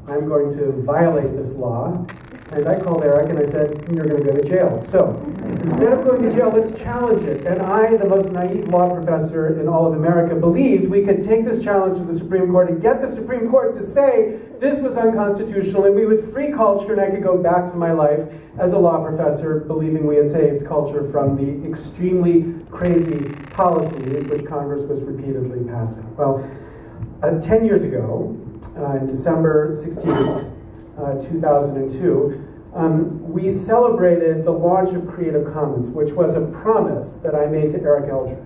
I'm going to violate this law. And I called Eric and I said, you're going to go to jail. So instead of going to jail, let's challenge it. And I, the most naive law professor in all of America, believed we could take this challenge to the Supreme Court and get the Supreme Court to say this was unconstitutional, and we would free culture, and I could go back to my life as a law professor, believing we had saved culture from the extremely crazy policies which Congress was repeatedly passing. Well, 10 years ago, in December 16th, 2002, we celebrated the launch of Creative Commons, which was a promise that I made to Eric Eldred.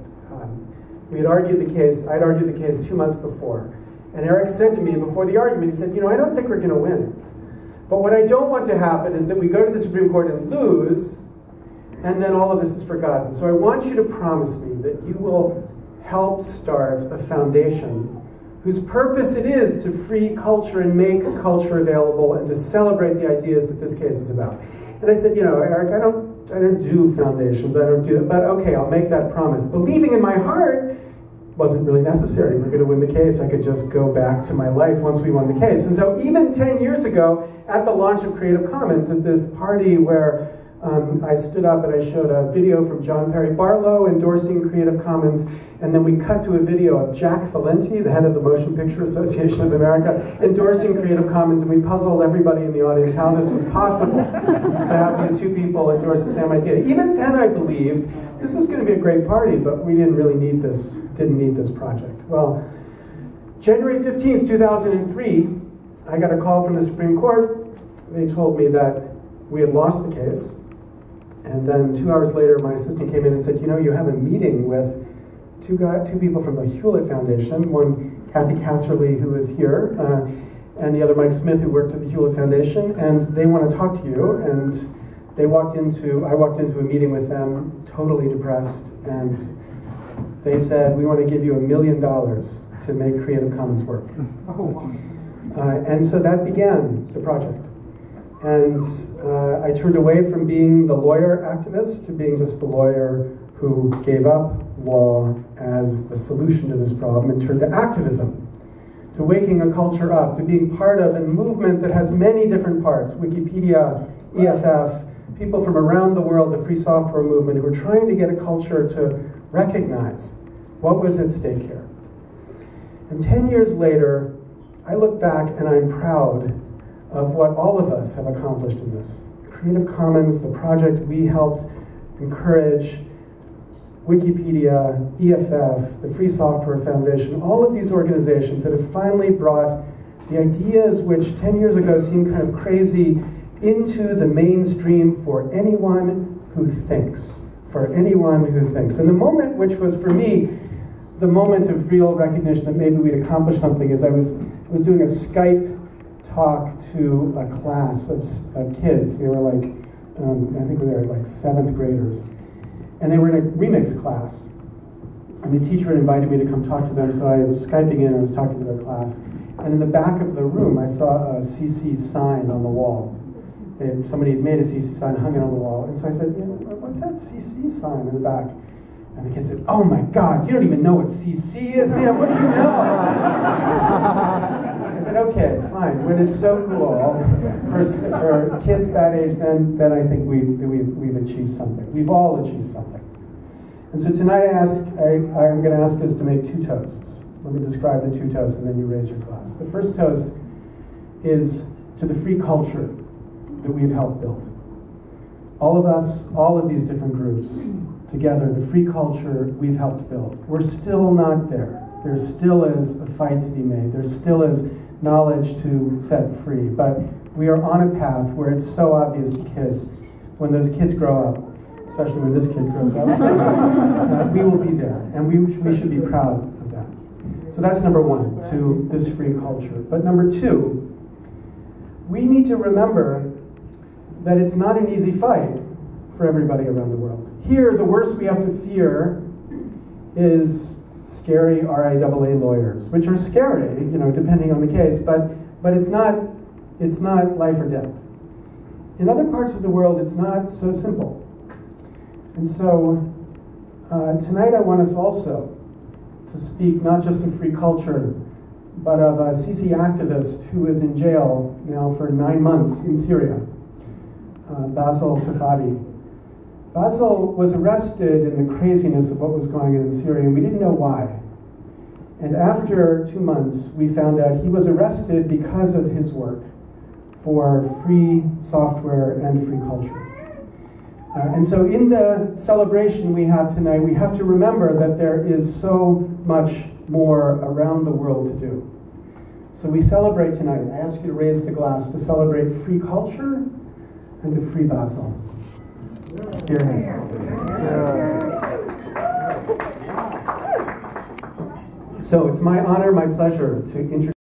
We had argued the case, I'd argued the case 2 months before, and Eric said to me before the argument, he said, you know, I don't think we're going to win. But what I don't want to happen is that we go to the Supreme Court and lose, and then all of this is forgotten. So I want you to promise me that you will help start a foundation whose purpose it is to free culture and make culture available and to celebrate the ideas that this case is about. And I said, you know, Eric, I don't do foundations, I don't do that, but okay, I'll make that promise. Believing in my heart wasn't really necessary. We're going to win the case. I could just go back to my life once we won the case. And so even 10 years ago, at the launch of Creative Commons, at this party where I stood up and I showed a video from John Perry Barlow endorsing Creative Commons, and then we cut to a video of Jack Valenti, the head of the Motion Picture Association of America, endorsing Creative Commons, and we puzzled everybody in the audience how this was possible to have these two people endorse the same idea. Even then I believed this was going to be a great party, but we didn't really need this, didn't need this project. Well, January 15th, 2003, I got a call from the Supreme Court. They told me that we had lost the case. And then 2 hours later, my assistant came in and said, you know, you have a meeting with two people from the Hewlett Foundation, one Kathy Casserly, who is here, and the other Mike Smith, who worked at the Hewlett Foundation, and they want to talk to you. And I walked into a meeting with them, totally depressed, and they said, we want to give you $1 million to make Creative Commons work. And so that began the project. And I turned away from being the lawyer activist to being just the lawyer who gave up law as the solution to this problem and turned to activism, to waking a culture up, to being part of a movement that has many different parts, Wikipedia, EFF, people from around the world, the free software movement, who are trying to get a culture to recognize what was at stake here. And 10 years later, I look back and I'm proud of what all of us have accomplished in this. Creative Commons, the project we helped encourage, Wikipedia, EFF, the Free Software Foundation, all of these organizations that have finally brought the ideas which 10 years ago seemed kind of crazy into the mainstream for anyone who thinks. For anyone who thinks. And the moment which was, for me, the moment of real recognition that maybe we'd accomplished something is I was doing a Skype talk to a class of kids. They were like, I think they were like 7th graders. And they were in a remix class. And the teacher had invited me to come talk to them, so I was Skyping in and I was talking to their class. And in the back of the room, I saw a CC sign on the wall. Somebody had made a CC sign, hung it on the wall. And so I said, you know, what's that CC sign in the back? And the kid said, oh my God, you don't even know what CC is? Man, what do you know? I said, okay, fine. When it's so cool for kids that age, then I think we've achieved something. We've all achieved something. And so tonight I'm going to ask us to make 2 toasts. Let me describe the 2 toasts and then you raise your glass. The first toast is to the free culture that we've helped build. All of us, all of these different groups, together, the free culture we've helped build. We're still not there. There still is a fight to be made. There still is knowledge to set free. But we are on a path where it's so obvious to kids. When those kids grow up, especially when this kid grows up, we will be there. And we should be proud of that. So that's number 1, to this free culture. But number 2, we need to remember that it's not an easy fight for everybody around the world. Here, the worst we have to fear is scary RIAA lawyers, which are scary, you know, depending on the case, but it's not life or death. In other parts of the world, it's not so simple. And so tonight I want us also to speak not just of free culture, but of a Sisi activist who is in jail now for 9 months in Syria, Basil Safadi. Basil was arrested in the craziness of what was going on in Syria, and we didn't know why. And after 2 months, we found out he was arrested because of his work for free software and free culture. And so in the celebration we have tonight, we have to remember that there is so much more around the world to do. So we celebrate tonight. I ask you to raise the glass to celebrate free culture and to free Basil. Hear him. So it's my honor, my pleasure to introduce